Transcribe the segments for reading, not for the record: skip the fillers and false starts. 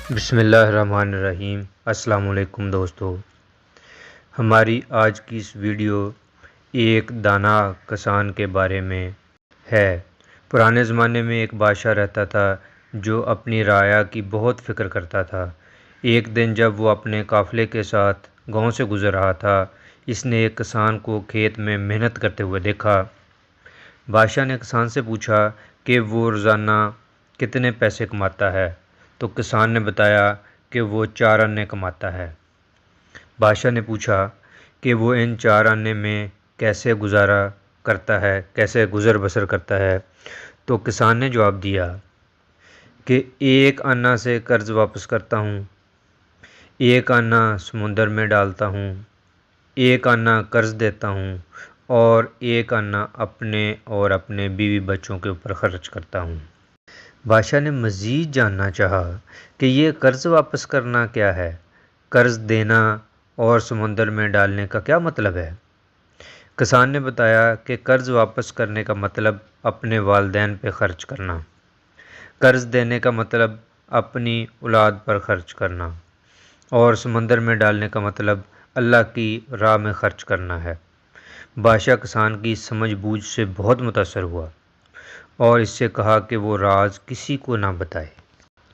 بسم اللہ الرحمن الرحیم۔ السلام علیکم دوستو، ہماری آج کی اس ویڈیو ایک دانا کسان کے بارے میں ہے۔ پرانے زمانے میں ایک بادشاہ رہتا تھا جو اپنی رعایا کی بہت فکر کرتا تھا۔ ایک دن جب وہ اپنے قافلے کے ساتھ گاؤں سے گزر رہا تھا، اس نے ایک کسان کو کھیت میں محنت کرتے ہوئے دیکھا۔ بادشاہ نے کسان سے پوچھا کہ وہ روزانہ کتنے پیسے کماتا ہے، تو کسان نے بتایا کہ وہ 4 آنے کماتا ہے۔ بادشاہ نے پوچھا کہ وہ ان 4 آنے میں کیسے گزر بسر کرتا ہے، تو کسان نے جواب دیا کہ 1 آنا سے قرض واپس کرتا ہوں، 1 آنا سمندر میں ڈالتا ہوں، 1 آنا قرض دیتا ہوں اور 1 آنا اپنے اور اپنے بیوی بچوں کے اوپر خرچ کرتا ہوں۔ بادشاہ نے مزید جاننا چاہا کہ یہ قرض واپس کرنا کیا ہے، قرض دینا اور سمندر میں ڈالنے کا کیا مطلب ہے؟ کسان نے بتایا کہ قرض واپس کرنے کا مطلب اپنے والدین پہ خرچ کرنا، قرض دینے کا مطلب اپنی اولاد پر خرچ کرنا اور سمندر میں ڈالنے کا مطلب اللہ کی راہ میں خرچ کرنا ہے۔ بادشاہ کسان کی سمجھ بوجھ سے بہت متاثر ہوا اور اس سے کہا کہ وہ راز کسی کو نہ بتائے۔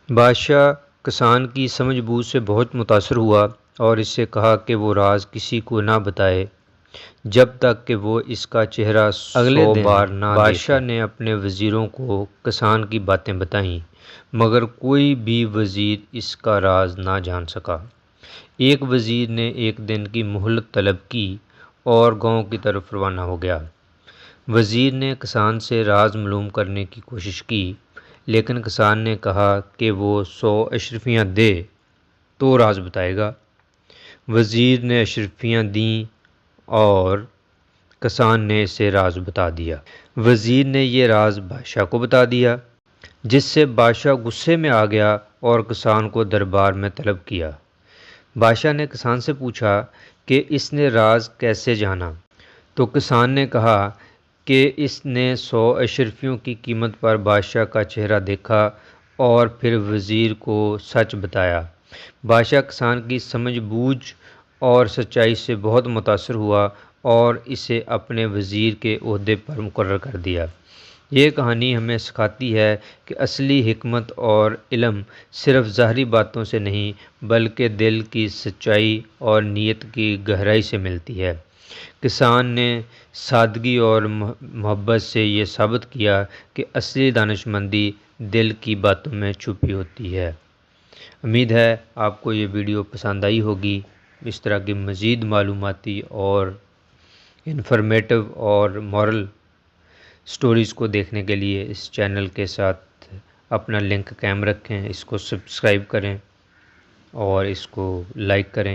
بادشاہ کسان کی سمجھ بوجھ سے بہت متاثر ہوا اور اس سے کہا کہ وہ راز کسی کو نہ بتائے جب تک کہ وہ اس کا چہرہ اگلے دن بار نہ دیکھے۔ بادشاہ نے اپنے وزیروں کو کسان کی باتیں بتائیں، مگر کوئی بھی وزیر اس کا راز نہ جان سکا۔ ایک وزیر نے ایک دن کی مہلت طلب کی اور گاؤں کی طرف روانہ ہو گیا۔ وزیر نے کسان سے راز معلوم کرنے کی کوشش کی، لیکن کسان نے کہا کہ وہ 100 اشرفیاں دے تو راز بتائے گا۔ وزیر نے اشرفیاں دیں اور کسان نے اسے راز بتا دیا۔ وزیر نے یہ راز بادشاہ کو بتا دیا، جس سے بادشاہ غصے میں آ گیا اور کسان کو دربار میں طلب کیا۔ بادشاہ نے کسان سے پوچھا کہ اس نے راز کیسے جانا، تو کسان نے کہا کہ اس نے 100 اشرفیوں کی قیمت پر بادشاہ کا چہرہ دیکھا اور پھر وزیر کو سچ بتایا۔ بادشاہ کسان کی سمجھ بوجھ اور سچائی سے بہت متاثر ہوا اور اسے اپنے وزیر کے عہدے پر مقرر کر دیا۔ یہ کہانی ہمیں سکھاتی ہے کہ اصلی حکمت اور علم صرف ظاہری باتوں سے نہیں بلکہ دل کی سچائی اور نیت کی گہرائی سے ملتی ہے۔ کسان نے سادگی اور محبت سے یہ ثابت کیا کہ اصلی دانشمندی دل کی باتوں میں چھپی ہوتی ہے۔ امید ہے آپ کو یہ ویڈیو پسند آئی ہوگی۔ اس طرح کی مزید معلوماتی اور انفارمیٹو اور مورل سٹوریز کو دیکھنے کے لیے اس چینل کے ساتھ اپنا لنک قائم رکھیں، اس کو سبسکرائب کریں اور اس کو لائک کریں۔